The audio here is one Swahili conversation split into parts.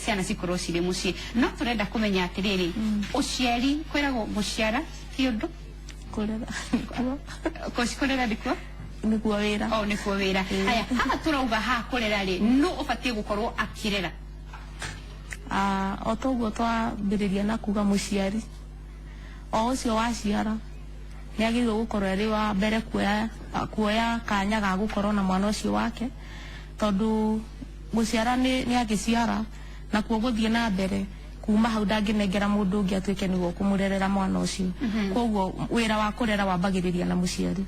ciana cikorwo cirĩ muciĩ no turenda kumenya atiriri uciari kwirago guciara ti undu kurera kurera ndiko nikuo wira nikuo wira haya haha turauga ha kurera ri no ubatie gukorwo akirera otoguo twambiriria na kuga muciari o ucio waciara ni agirwo gukorwo ri wa mbere kuoya kanya ga gukorwo na mwana ucio wake tondu guciara ni agiciara na kuo guthie na mbere kuma hau ndanginengera mundu ungi atuike niguo kumurerera mwana ucio koguo wira wa kurera wambagiriria na muciari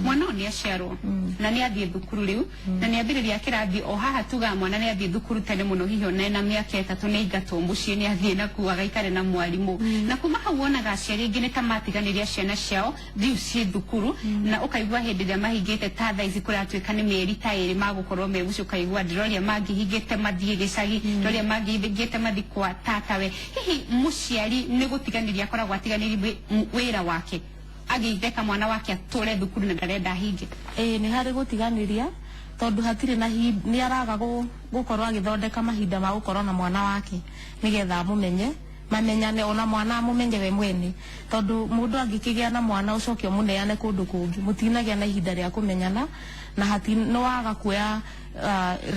mwana ni aciarwo na ni athie thukuru riu na ni ambiriria kirathi o haha tuga mwana ni athie thukuru tene muno hihi ona na miaka 3 ni ingatwo muciĩ ni athie na kuaga ikare na mwarimu na kuma hau wonaga aciari ingi ni tamatiganiria ciana ciao thiu cie thukuru na ukaigua hindi ria mahingite ta thaa ici kuratuika ni mieri ta iri magukorwo me muciĩ ukaigua ndiroria mangihingite mathie gicagi ndiroria mangihingite mathi kwa tawe hihi muciari ni gutiganiria koragwo atiganirie wira wake agitheka mwana wake atore thukuru na ndarenda hinge ni hari gutiganiria tondu hatire na ni araga gukorwo agithondeka mahinda ma gukorwo na mwana wake nigetha mumenye mamenyane ona mwana amumenye we mwene tondu mundu angikigia na mwana ucokio muneane kundu kungi mutinagia na ihinda ria kumenyana na hati no waga kuya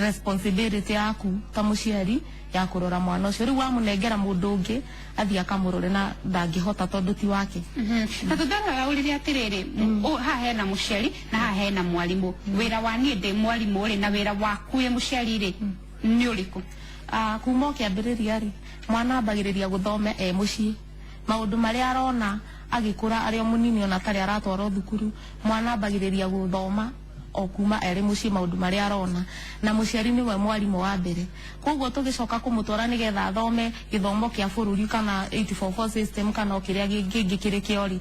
responsibility yaku ta muciari ya kurora mwana ucio riu wamunengera mundu ungi athia akamurore na ndangihota tondu ti wake na tudara uriri atiriri ha hena muciari na ha hena mwalimu wira wa nie ndi mwalimu ri na wira waku ye muciari ri ni uriku kuma kiambiriria ri mwana ambagiriria guthome mucii maundu maria arona agikura ari munini ona tari aratwaro thukuru mwana ambagiriria guthoma o kuma eri mucii maundu maria arona na muciari niwe mwarimu wa mbere koguo tugicoka kumutwara nigetha thome githomo kia bururi kana 844 system kana kiria gingi kiri kiori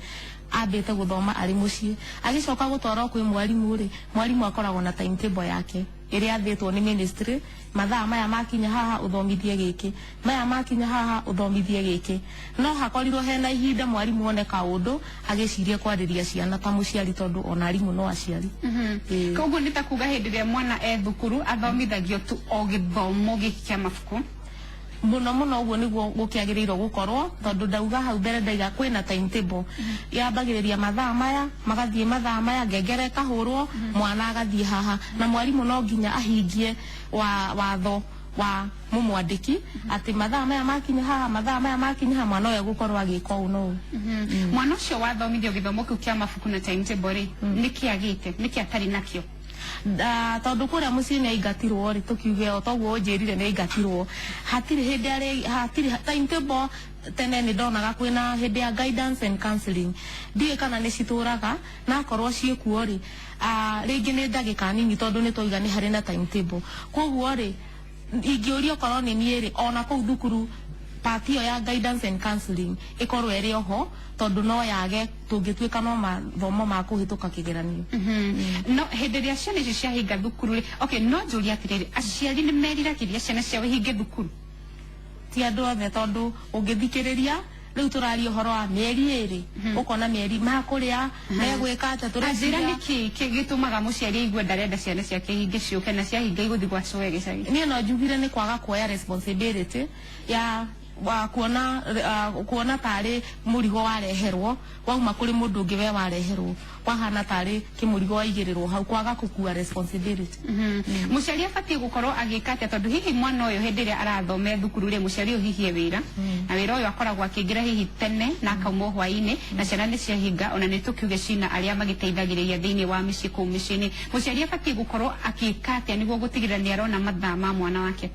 ambite guthoma ari mucii agicoka gutwara kwi mwarimu ri mwarimu akoragwo na timetable yake iria athitwo ni ministry mathaa maya makinya haha uthomithie giki maya makinya haha uthomithie giki no hakorirwo hena ihinda mwarimu one kaundu agicirie kwariria ciana ta muciari tondu ona arimu no aciari koguo nitakuga hindi ria mwana thukuru athomithagio tu o githomo giki kia mabuku muno uguo niguo gukiagiriirwo gukorwo tondu ndauga hau mbere ndaiga kwina timetable yambagiriria mathaa maya magathie mathaa maya ngengere kahurwo mwana agathie haha na mwarimu no nginya ahingie watho wa mumwandiki ati mathaa maya makinya haha mathaa maya makinya haha mwana uyu gukorwo agika uno mwana ucio wathomithio githomo kiu kia mabuku na timetable ri niki agite niki atari nakio tondu kuria mucii ni aingatirwo ri tukiuge o toguo njirire ni aingatirwo hatiri hindi ari hatiri timetable tene ni ndonaga kwina hindi ya guidance and counseling ndie kana ni cituraga na korwo ciekuo ri ringi ni ndagika nini tondu ni toiga ni hari na timetable koguo ri ingiurio korwo ni nie ri ona kuu thukuru patio ya guidance and counseling ikorwo eri oho tondu no yage tungituika no mathomo ma kuhituka kigeranio no hindi ria ciana icio ciahinga thukuru ri okay no njuri atiriri aciari ni meriragiria ciana ciao hinge thukuru ti andu othe tondu ungithikiriria riu turaria uhoro wa mieri iri ukona mieri makuria megwika ata turazira niki gitumaga muciari igwe ndarenda ciana ciake hinge ciuke na ciahinga iguthi gwacoe gicagi ni no njugire ni kwaga kuoya responsibility ya wa kuona tari murigo wareherwo wauma kuri mundu ungi we wareherwo kwahana tari kimurigo waigirirwo hau kwaga kukua responsibility muciari abatie gukorwo agikate tondu hihi mwana uyu hindi ria arathome thukuru ri muciari uyu hihi wira na wira uyu akoragwo akigira hihi tene na akauma hwaini na ciana ni ciahinga ona ni tukiuge cina aria magiteithagiriria thiini wa micii kuu micii muciari abatie gukorwo akikate niguo gutigirira ni arona mathaa ma mwana wake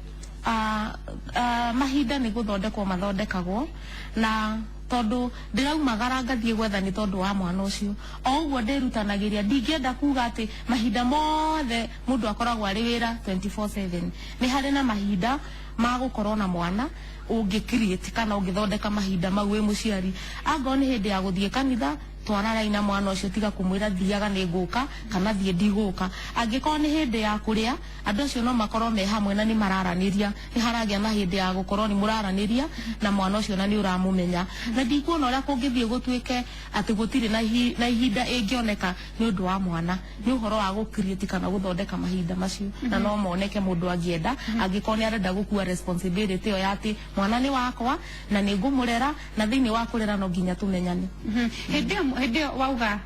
mahinda ni guthondekwo mathondekagwo na tondu ndiraumagara ngathie gwetha ni tondu wa mwana ucio o uguo ndirutanagiria ndingienda kuga ati mahinda mothe mundu akoragwo ari wira 24/7 ni hari na mahinda ma gukorwo na mwana ungi create kana ungithondeka mahinda mau we muciari anga ni hindi ya guthie kanitha twara raina mwana ucio tiga kumwira thiaga ni nguka kana thie ndiguka angiko ni hindi ya kuria andu acio no makorwo me hamwe na ni mararaniria ni haragia na hindi ya gukorwo ni muraraniria na mwana ucio na ni uramumenya na ndikuona uria kungithie gutuike ati gutiri na ihinda ingioneka ni undu wa mwana ni uhoro wa gukreate kana guthondeka mahinda macio na no moneke mundu angienda angiko ni arenda gukua responsibility yo yati mwana ni wakwa na ni ngumurera na thiini wa kurera no nginya tumenyane hindi wauga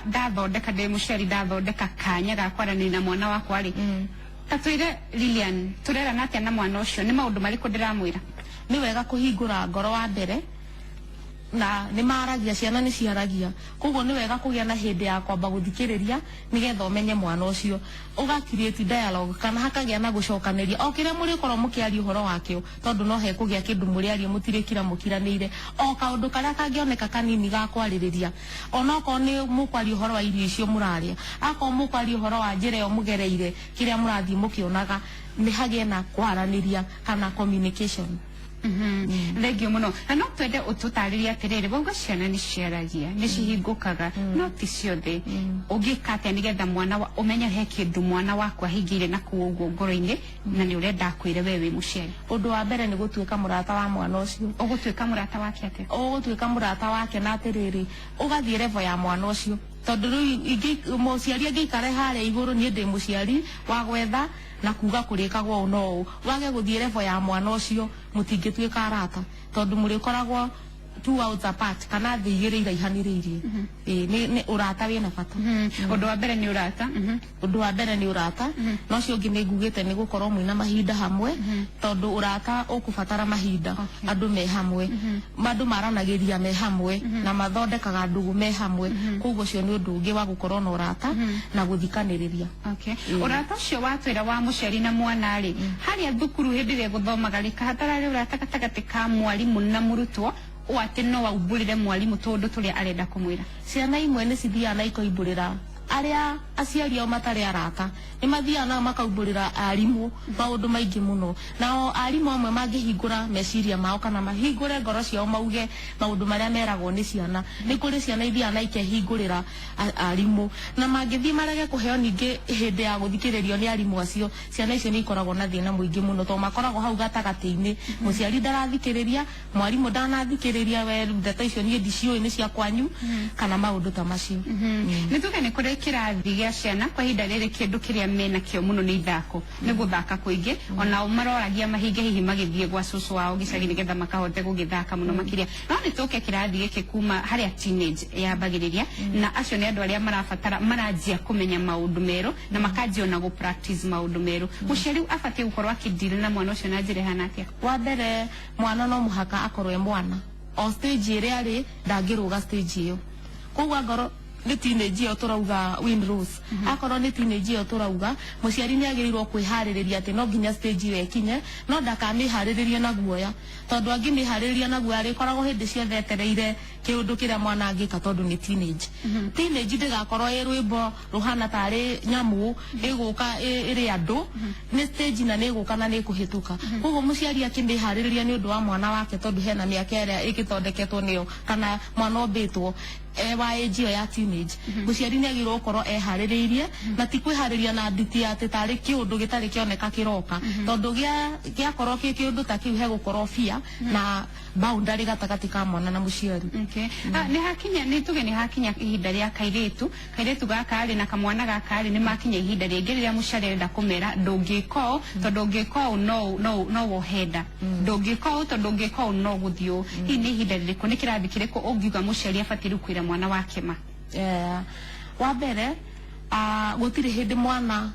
ndathondeka ndi muciari ndathondeka kanya ga kwaranĩria na mwana wakwa ri tatwire Lilian turera natia na mwana ucio ni maundu mariku ndiramwira ni wega kuhingura ngoro wa mbere na ni maragia ciana ni ciaragia koguo ni wega kugia na hindi ya kwamba guthikiriria nigetha umenye mwana ucio uga create dialogue kana hakagia na gucokaniria o kire muri korwo mukiari uhoro wakio tondu no he kugia kindu muri ari mutirikira mukiranire o kaundu karia kangioneka kanini ga kwaririria ona ko ni mukwari uhoro wa irio icio muraria ako mukwari uhoro wa njira yo mugereire kiria murathi mukionaga ni hagie na kwaraniria kana communication Thengio muno na no twende ututariria atiriri wauga ciana ni ciaragia ni cihingukaga no ti ciothe ungika atia nigetha mwana umenya he kindu mwana wakwa hingire na kuo uguo ngoro-ini na ni urenda akwire we wi muciari undu wa mbere ni gutuika murata wa mwana ucio ugutuika murata wake atia ugutuika murata wake na atiriri ugathie level ya mwana ucio tondu riu muciari angikare haria iguru ni ndi muciari wa gwetha na kuga kurikagwo no wage guthie level ya mwana ucio mutingituika arata tondu muri koragwo 2 hours apart kana thigire iraihaniririe ni urata wina bata undu wa mbere ni urata undu wa mbere ni urata no cio ngi ni ngugite ni gukorwo mwina mahinda hamwe tondu urata ukubatara mahinda andu me hamwe andu maranagiria me hamwe na mathondekaga ndugu me hamwe koguo cio ni undu ungi wa gukorwo na urata na guthikaniriria urata ucio watwira wa muciari na mwana ri haria thukuru hindi ria guthomaga ri kahatara ri urata gatagati ka mwarimu na murutwo wate no waubulire mwalimu tondu turia arenda kumwira ciana imwe ni cithia na ikoimbulira aria aciari ao matari arata ni mathia na makaubulira arimu maundu maingi muno nao arimu amwe mangihingura meciria mao kana mahingure ngoro ciao mauge maundu maria meragwo ni ciana ni kuri ciana ithia na ikehingurira arimu na mangithii marege kuheo ningi hindi ya guthikiririo ni arimu acio ciana icio ni ikoragwo na thina muingi muno to makoragwo hau gatagati-ini muciari ndarathikiriria mwarimu ndanathikiriria we ndeta icio ni ndicioi ni cia kwanyu kana maundu ta macio ni tuge ni kuri kirathi gia ciana kwa hinda riri kindu kiria mena kio muno ni ithako ni guthaka kuingi ona umaroragia mahinge hihi magithie gwa cucu wao gicagi nigetha makahote gugithaka muno makiria no ni tuke kirathi giki kuma haria teenage yambagiriria na acio ni andu aria marabatara maranjia kumenya maundu meru na makanjia ona gu practice maundu meru muciari abatie gukorwo akidiri na mwana ucio na njira hana atia wa mbere mwana no muhaka akorwe mwana o stage iria ri ndangiruga stage iyo koguo ngoro ni teenage yo turauga win rules akorwo ni teenage yo turauga muciari ni agirirwo kwihaririria ati no nginya stage yo ekinye no ndakamihariririe na guoya tondu angi mihariria na guoya rikoragwo hindi ciothe etereire kiundu kiria mwana angika tondu ni teenage teenage ndigakorwo i rwimbo ruhana tari nyamu iguka iri andu ni stage na ni guka na ni kuhituka koguo muciari akimihariria ni undu wa mwana wake tondu hena miaka iria ikithondeketwo niyo kana mwana ombitwo wa age ya teenage muciari ni agirwo korwo ehaririirie na ti kwihariria na nditi ati tari kiundu gitari kioneka kiroka tondu gia korwo kiundu ta kiu he gukorwo fia na boundary gatagati ka mwana na muciari ni hakinya ni tuge ni hakinya ihinda ria kairetu gaka ari na kamwana gaka ari ni makinya ihinda ringi riria muciari enda kumera ndungiko tondu ngiko no wohenda ndungiko tondu ngiko no guthio hi ni ihinda ririku ni kirathi kiriku ungiuga muciari abatiĩ kwira mwana wake ma wa mbere gutiri hindi mwana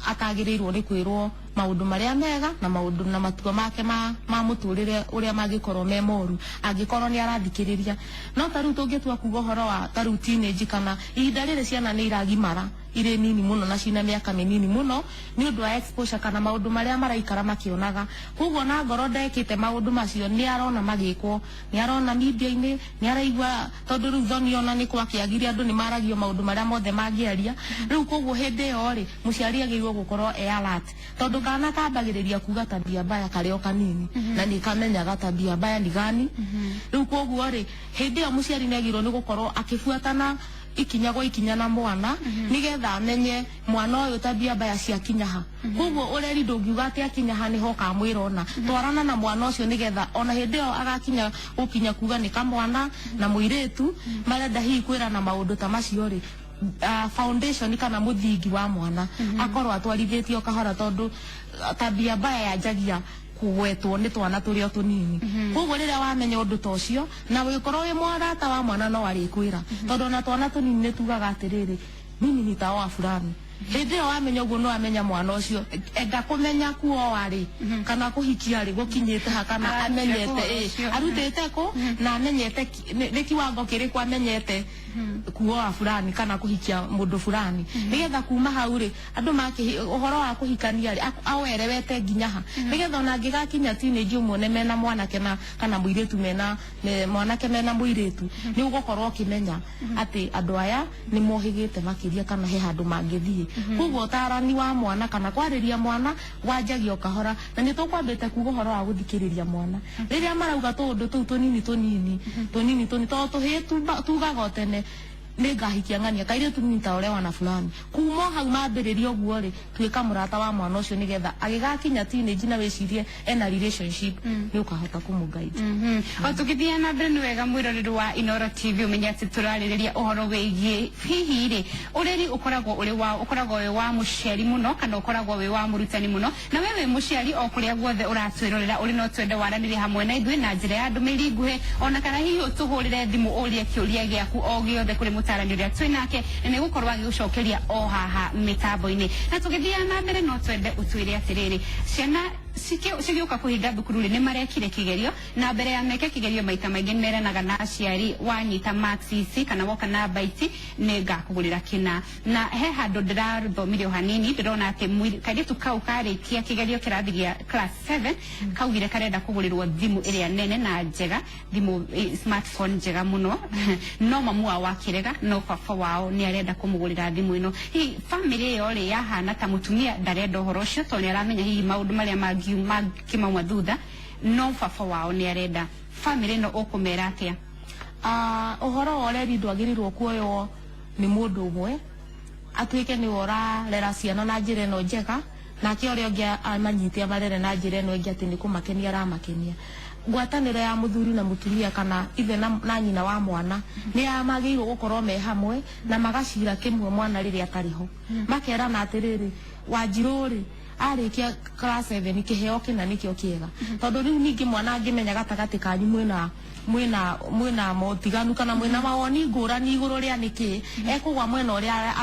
atagirirwo ni kwirwo maundu maria mega na maundu na matugo make ma muturire uria mangikorwo me moru angikorwo ni arathikiriria no taru tungitua kuga horo wa taru teenage kana ihinda riri ciana ni iragimara ire nini muno na cina miaka minini muno ni undu wa exposure kana maundu maria maraikara makionaga koguo na ngoro ndekite maundu macio ni arona magikwo ni arona media-ini ni araigua tondu riu thoni ona ni kwakiagire andu ni maragio maundu maria mothe mangiaria riu koguo hindi yo ri muciari agirwo gukorwo alert tondu kana kambagiriria kuga tabia mbaya kareo kanini na ni kamenyaga tabia mbaya ni gani riu koguo ri hindi yo muciari ni agirwo ni gukorwo akifuatana ikinya na mwana nigetha amenye mwana uyu tabia mbaya cia kinyaha koguo ureri ndungiuga ati akinyaha ni ho kamwirona twarana na mwana ucio nigetha ona hindi yo agakinya gukinya kuga ni kamwana na muiretu marenda hihi kwirana maundu ta macio ri foundation kana muthingi wa mwana akorwo atwarithitio kahora tondu tabia mbaya yanjagia kugwetwo ni twana turio tunini koguo riria wamenya undu ta ucio na wikorwo wi mwarata wa mwana no arikwira tondu na twana tunini ni tugaga atiriri mimi ni tawa fulani hindi yo wamenya uguo no amenya mwana ucio enda kumenya kuo wari kana kuhikia ri gukinyite ha kana amenyete arutete ko na amenyete ni kiwango kiriku amenyete kuoa fulani kana kuhikia mundu fulani nigetha kuma hau ri andu maki uhoro wa kuhikania ri awerewete nginyaha nigetha ona ngigakinya teenage umone mena mwanake kana muiretu mena mwanake mena muiretu ni ugukorwo kimenya ati andu aya ni mohigite makiria kana he handu mangithie koguo tarani wa mwana kana kwariria mwana wanjagio kahora na ni tukwambite kuga uhoro wa guthikiriria mwana riria marauga tundu tuu tunini to tuhitu tugaga tene ningahikia ngania kaire tunita ore wana fulani kuma hau mambiriria uguo ri twika murata wa mwana ucio nigetha agigakinya teenage na wicirie ena relationship ni ukahota kumuguide o tukithia na mbere ni wega mwirorero wa Inoro TV umenya ati turaririria uhoro wigie hihi ri ureri ukoragwo uri wa muciari muno kana ukoragwo wi wa murutani muno na wewe muciari o kuria guothe uratwirorera uri no twende waranire hamwe na ithui na njira ya ndumiri nguhe ona kana hihi utuhurire thimu urie kiuria giaku o giothe kuri mutarani uria twinake ni gukorwo agigucokeria o haha mitambo-ini na tugithia na mbere no twende utwire atiriri ciana cigioka kuhinga thukuru ni marekire kigerio na mbere ya meke kigerio maita maingi meranaga na aciari wanyita maxisi kana woka na baiti ni ngakugurira kina na he handu ndirathomire hanini ndirona ati kairetu kau karikia kigerio kirathi gia class 7 kaugire karenda kugurirwo thimu iria nene na njega thimu smartphone njega muno no mamu wao wakirega no baba wao ni arenda kumugurira thimu ino hi family yo ri yahana ta mutumia ndarenda uhoro ucio to ni aramenya hihi maundu maria magimamwa thutha no baba wao ni arenda family no ukumera atia uhoro wa ureri ndwagirirwo kuoyo ni mundu umwe atwike ni ora rera ciana na njira no njega na ke uria ungi amanyitia marere na njira no ngi ati ni kumakenia aramakenia ngwataniro ya muthuri na mutumia kana ithe na nyina wa mwana ni amagirwo gukorwo me hamwe na magacira kimwe mwana riria atariho makera na atiriri Wanjiruri arikia class 7 kiheo kina nikio kiega tondu riu ningi mwana angimenya gatagati kanyu mwina motiganu kana mwina mawoni ngurani iguru ria niki ekugwa mwena uria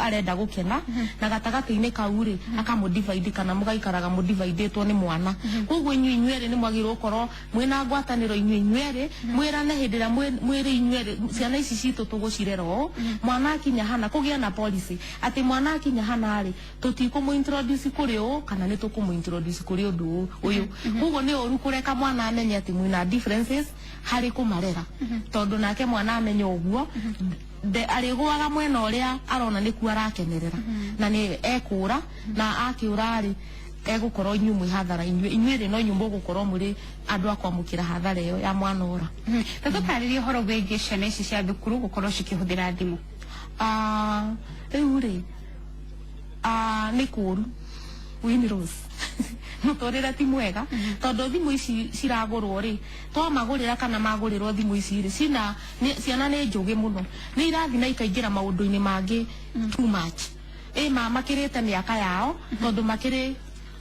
arenda gukena na gatagati-ini kauri akamudivide kana mugaikaraga mudividetwo ni mwana koguo inyuere ni mwagirwo korwo mwina ngwataniro inyuere mwirane hindira mwiri inyuere ciana ici citu tugucirero mwana akinya hana kugia na policy ati mwana akinya hana ari tutikumu introduce kuri o kana ni tukumu introduce kuri undu uyu koguo ni oru kureka mwana amenye ati mwina differences hari kumarera tondu nake mwana amenye uguo de arigwaga mwena uria arona ni ku arakenerera na ni ekura na akiura ari egukorwo inyumwe hathara inyuire no nyumbo gukorwo muri andu akwamukira hathara iyo ya mwana ora tutukaririe horo wege ciana ici cia thukuru gukorwo cikihuthira thimu riu ri ni kuru Winnie Rose mutorera ti mwega tondu thimu ici ciragurwo ri to magurira kana magurirwo thimu ici ri ciana ni njugi muno ni irathi na ikaingira maundu-ini mangi too much mama kirite miaka yao tondu makiri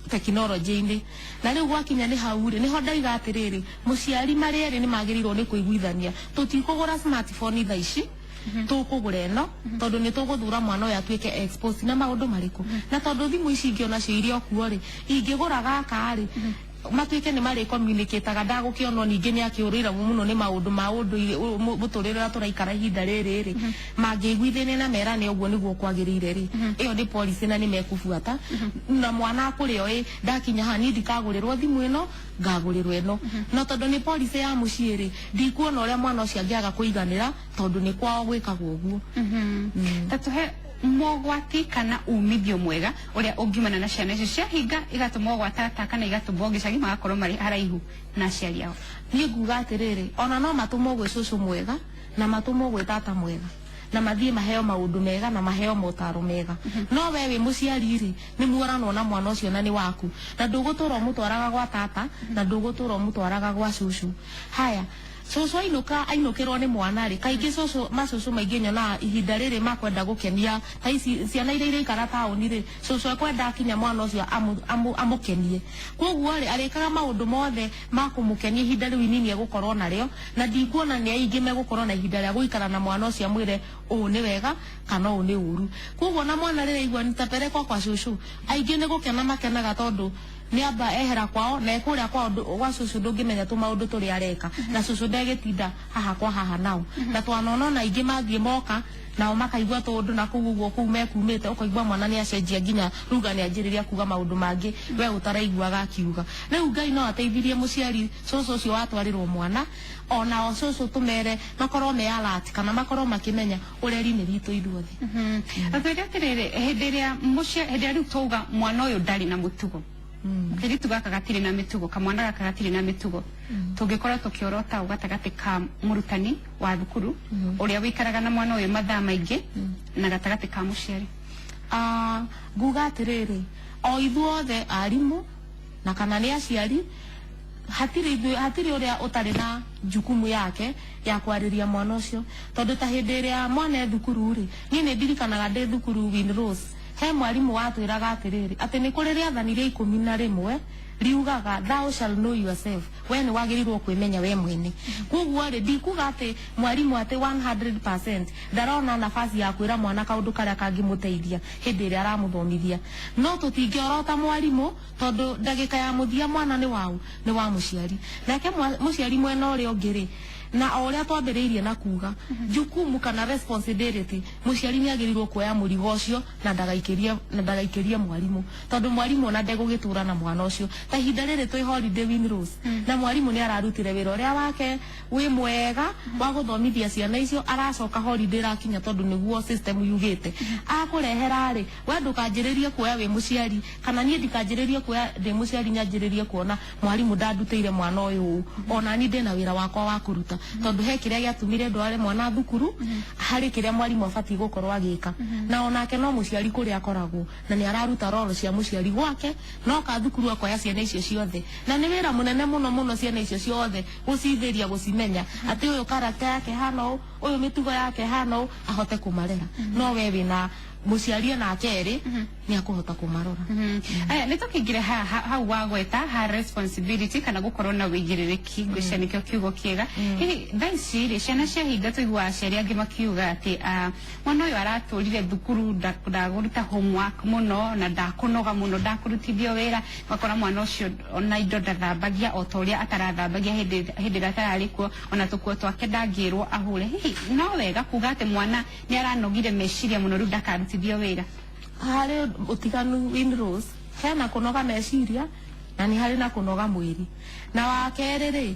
technology-ini na riu gwakinya ni hau ri niho ndaiga atiriri muciari mariri ni magirirwo ni kuiguithania tutikugura smartphone tha ici tukugura ino tondu ni tuguthura mwana uyu atuike exposed na maundu mariku na tondu thimu ici ingiona cio iria okuo ri ingigura gaka ri matuike ni mari communicate ga ndagukionwo ningi ni akiurira muno ni maundu ma undu muturira turaikara ihinda riri mangiguithene na merane uguo niguo kwagirire ri iyo ni policy na ni mekubuata na mwana akurio ndakinya hani ndikagurirwo thimu ino ngagurirwo ino no tondu ni policy ya muciiri ndikuona uria mwana ucio angiaga kuiganira tondu ni kwao gwikagwo uguo tatuhe mogwati kana umithio mwega uria ungimana na ciana icio ciahinga igatuma gwatata kana igatumwo gicagi magakorwo mari haraihu na aciari ao ni nguga atiriri ona no matumwo gwi cucu mwega na matumwo gwi tata mwega na mathie maheo maundu mega na maheo motaro mega no we wi muciari ri ni muorano na mwana ucio na ni waku na ndugutura mutwaraga gwa tata na ndugutura mutwaraga gwa cucu haya cucu ainukirwo ni mwana ri kaingi cucu macucu maingi nyona ihinda riri makwenda gukenia ta ici ciana iria ikara tauni ri cucu akwenda kinya mwana ucio amukenie koguo ri arikaga maundu mothe makumukenia ihinda riu inini egukorwo nario na ndikuona ni aingi megukorwo na ihinda ria guikara na mwana ucio amwire uu ni wega kana uu ni uru koguo na mwana riri igua nitapelekwa kwa cucu aingi ni gukena makenaga tondu ni amba ehera kwao na ekuria kwao gwa cucu ndungimenya tu maundu turi areka na cucu ndegitinda haha kwa haha nao na twanona na ingi mathie moka nao makaigua tondu na kuguo kuu mekumite ukaigua mwana ni acenjia nginya ruga ni anjiriria kuga maundu mangi we utaraiguaga akiuga riu Ngai no ateithirie muciari cucu ucio watwarirwo mwana ona o cucu tumere makorwo me alert kana makorwo makimenya ureri ni ritu ithuothe athiria tiriri hindiria hindiria riu tuga mwana uyu ndari na mutugo kiritu gaka gatiri na mitugo kamwana gaka gatiri na mitugo tungikora tukiorota ugatagati ka murutani wa thukuru uria wikaraga na mwana uyu mathaa maingi na gatagati ka muciari nguga atiriri o ithuothe arimu na kana ni aciari hatiri uria utari na jukumu yake ya kwariria mwana ucio tondu ta hindi iria mwana thukuru ri ni ndirikanaga ndi thukuru Winrose he mwarimu watwiraga atiriri ati ni kuri riathani ria 11 riugaga thou shall know yourself we ni wagirirwo kwimenya we mwene koguo ri ndikuga ati mwarimu ati 100% ndarona nafasi ya kwira mwana kaundu karia kangimuteithia hindi iria aramuthomithia no tutingiorota mwarimu tondu ndagika ya muthia mwana ni wau ni wa muciari nake muciari mwena uria ungiri na oria twambiriirie na kuga jukumu kana responsibility muciari ni agirirwo kuoya murigo ucio na ndagaikirie mwarimu tondu mwarimu na ndegugitura na mwana ucio ta ihinda riri twi holiday Winrose na mwarimu ni ararutire wira uria wake wi mwega wa guthomithia ciana icio aracoka holiday rakinya tondu niguo system yugite akurehera ri we ndukanjiririe kuoya wi muciari kana nie ndikanjiririe kuoya ndi muciari nyanjiririe kuona mwarimu ndandutire mwana uyu ona ni ndina wira wakwa wa kuruta tondu he kiria giatumire ndware mwana thukuru hari kiria mwarimu abati gukorwo agika na onake no muciari kuria akoragwo na ni araruta rolo cia muciari gwake no ka thukuru akoya ciana icio ciothe na ni wira munene muno ciana icio ciothe gucithiria gucimenya ati uyu character yake hano uyu mitugo yake hano ahote kumarera no we wina muciari na keri ni akuhota kumarora aya nitukingire ha wagweta ha responsibility kana gukorwo na wigiririki gwicia nikyo kiugo kiega hihi thaiciri ciana ciahinga tuigua aciari angi makiuga ati mwana uyu araturire thukuru ndaguruta homework muno na ndakunoga muno ndakurutithio wira makora mwana ucio ona indo ndathambagia o toria atarathambagia hindi ria atararikuo ona tukuo twake ndangirwo ahure hihi no wega kuga ati mwana ni aranogire meciria muno riu ndakarutithio wira hari utiganu Winrose hena kunoga meciria na ni hari na kunoga mwiri na wakere ri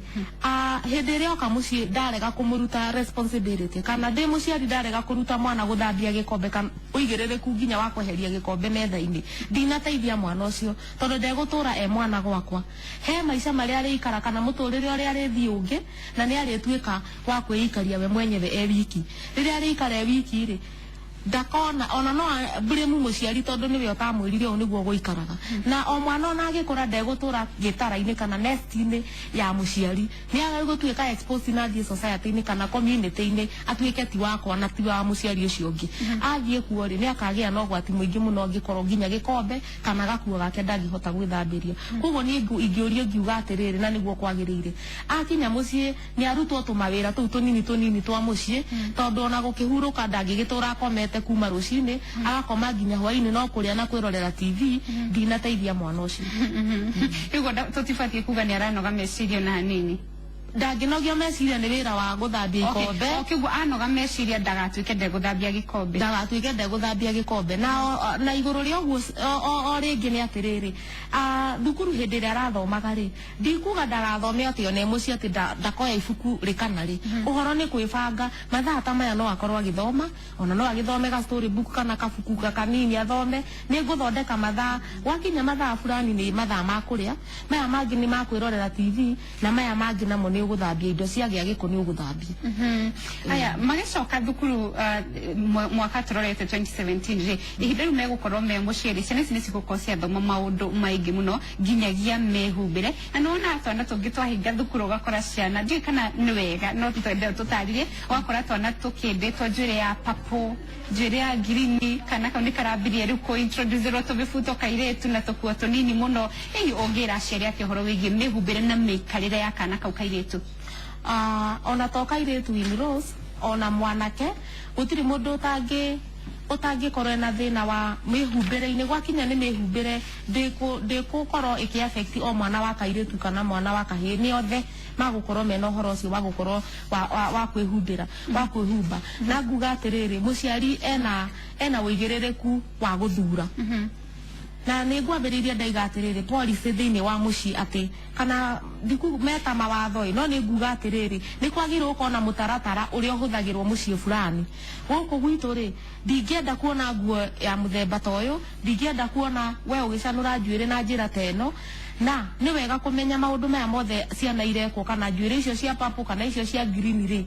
hindi ria oka mucii ndarega kumuruta responsibility kana ndi muciari ndarega kuruta mwana guthambia gikombe kana uigiririku nginya wa kweheria gikombe metha-ini ndinateithia mwana ucio tondu ndegutura mwana gwakwa he maica maria arikara kana muturire uria arithii ungi na ni arituika wa kwĩikaria we mwenyewe wiki riria arikara wiki ri ndakona ona no blame muciari tondu niwe utamwirire u niguo guikaraga na o mwana ona agikura ndegutura gitara-ini kana nest-ini ya muciari ni agigutuika exposed na the society-ini kana community-ini atuike ti wakwa na ti wa muciari ucio ungi athie kuo ri ni akagia no gwati muingi muno ngikorwo nginya gikombe kana gakuo gake ndangihota gwithambiria koguo ni ingiuria ngiuga atiriri na niguo kwagirire akinya mucii ni arutwo tumawira tuu tunini twa mucii tondu ona gukihuruka ndangigitura komete arĩte kuma rũcinĩ agakoma nginya hwainĩ no kũrĩa na kwĩrorera TV ndinateithia mwana ũcio. Iguo tutibatie kuga ni aranoga meciria na hanini. Ndangĩnogio meciria nĩ wĩra wa gũthambia ikombe. Kĩguo anoga meciria ndagatuĩke ndegũthambia gĩkombe. Ndagatuĩke ndegũthambia gĩkombe. Na igũrũ rĩa ũguo o rĩngĩ nĩ atĩrĩrĩ, thukuru hĩndĩ ĩrĩa arathomaga rĩ, ndikuga ndagathome atĩ one mũciĩ atĩ ndakoya ibuku rĩkana rĩ. Ũhoro nĩ kwĩbanga, mathaa ta maya no akorwo agĩthoma, ona no agĩthome ga story book kana kabuku kanini athome. Nĩ ngũthondeka mathaa, wakinya mathaa fulani nĩ mathaa ma kũrĩa, maya mangĩ nĩ ma kwĩrorera TV, na maya mangĩ namo nĩ ũgũthambia indo ciagĩa gĩko nĩ ũgũthambia. Aya magĩcoka thukuru mwaka tũrorete 2017 rĩ, ihinda rĩu megũkorwo me mũciĩ rĩ, ciana ici nĩ cigũkorwo ciathoma maũndũ maingĩ mũno nginyagia mehumbĩre. Na nĩwona twana tũngĩ twahinga thukuru ũgakora ciana, ndiũĩ kana nĩ wega no tũtwende tũtarire, ũgakora twana tũkĩndĩtwo njuĩrĩ ya purple, njuĩrĩ ya ngirini, kana kau nĩ karambirie rĩu kũ-introducerwo tũmĩbuto kairĩtu na tũkuo tũnini mũno. Hihi ũngĩra aciari atĩa ũhoro wĩgiĩ mĩhumbĩre na mĩikarĩre ya kana kau kairĩtu? Ona to kairĩtu in Rose, ona mwanake gũtirĩ mũndũ ũtangĩkorwo na thĩna wa mĩhumbĩre-inĩ. Gwakinya nĩ mĩhumbĩre ndĩgũkorwo ĩkĩ-affect o mwana wa kairĩtu kana mwana wa kahĩĩ, nĩ othe magũkorwo mena ũhoro ũcio wa gũkorwo wa kwĩhumbĩra, wa kwĩhumba. Na nguga atĩrĩrĩ, mũciari ena ũigĩrĩrĩku wa gũthura. Na nĩ ngwambĩrĩirie ndaiga atĩrĩrĩ, policy thĩinĩ wa mũciĩ atĩ kana meta mawatho no nĩ nguga atĩrĩrĩ, nĩ kwagĩrĩirwo gũkorwo na mũtaratara ũrĩa ũhũthagĩrwo mũciĩ fulani. Gũkũ gwitũ rĩ, ndingĩenda kuona nguo ya mũthemba ta ũyũ, ndingĩenda kuona we ũgĩcanũra njuĩrĩ na njĩra ta ĩno. Na nĩ wega kũmenya maũndũ maya mothe ciana irekwo, kana njuĩrĩ icio cia purple kana icio cia green rĩ,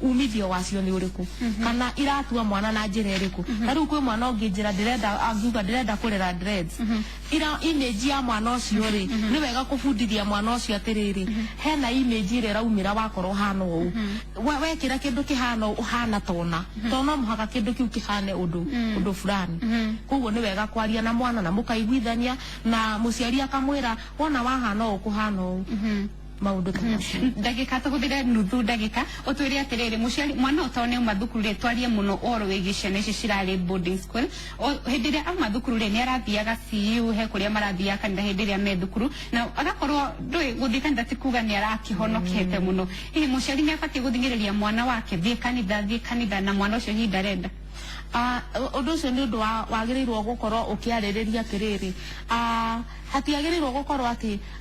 umithio wacio nĩ ũrĩkũ, kana iratua mwana na njĩra ĩrĩkũ. Ta rĩu kwĩ mwana ũngĩ njĩra ndĩrenda kũrera dreads, image ya mwana ũcio rĩ, nĩ wega kũbundithia mwana ũcio atĩrĩrĩ, hena image ĩrĩa ĩraumĩra wakorwo hana ũũ, wekĩra kĩndũ kĩhana ũhana tona no mũhaka kĩndũ kĩu kĩhane ũndũ fulani. Koguo nĩ wega kwaria na mwana na mũkaiguithania, na mũciari akamwĩra wona wahana ũũ kũhana ũũ. Maũndũ ta macio. Ndagĩka tũhũthĩre nuthu ndagĩka ũtwĩre atĩrĩrĩ, mũciari mwana ũtone uma thukuru rĩ, twarie mũno ũhoro wĩgiĩ ciana ici cirarĩ boarding school. Hĩndĩ ĩrĩa auma thukuru rĩ, nĩ arathiaga CU, he kũrĩa marathiaga kanitha hĩndĩ ĩrĩa me thukuru, na agakorwo ndũĩ gũthiĩ kanitha ti kuga nĩ arakĩhonokete mũno. Hihi mũciari nĩ abatiĩ gũthingĩrĩria mwana wake thiĩ kanitha na mwana ũcio hihi ndarenda? Ũndũ ũcio nĩ ũndũ wagĩrĩirwo gũkorwo ũkĩarĩrĩria atĩrĩrĩ, hatiagĩrĩirwo gũkorwo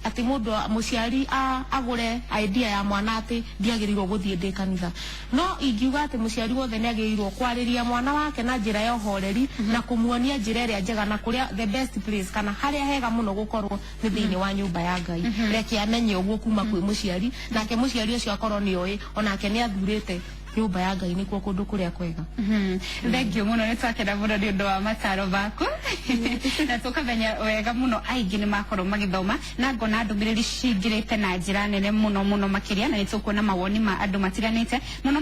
atĩ mũndũ mũciari agũre idea ya mwana atĩ ndiagĩrĩirwo gũthiĩ ndĩ kanitha. No ingiuga atĩ mũciari wothe nĩ agĩrĩirwo kwarĩria mwana wake na njĩra ya ũhoreri na kũmuonia njĩra ĩrĩa njega na kũrĩa the best place kana harĩa hega mũno gũkorwo nĩ thĩinĩ wa nyũmba ya Ngai. Reke amenye ũguo kuma kwĩ mũciari, nake mũciari ũcio akorwo nĩ oĩ onake nĩ athurĩte nyũmba ya Ngai nĩkuo kũndũ kũrĩa kwega. Thengiũ mũno, nĩ twakena mũno nĩ ũndũ wa mataro maku na tũkamenya wega mũno aingĩ nĩ makorwo magĩthoma, na ngona ndũmĩrĩri cingĩrĩte na njĩra nene mũno makĩria, na nĩ tũkuona mawoni ma andũ matiganĩte mũno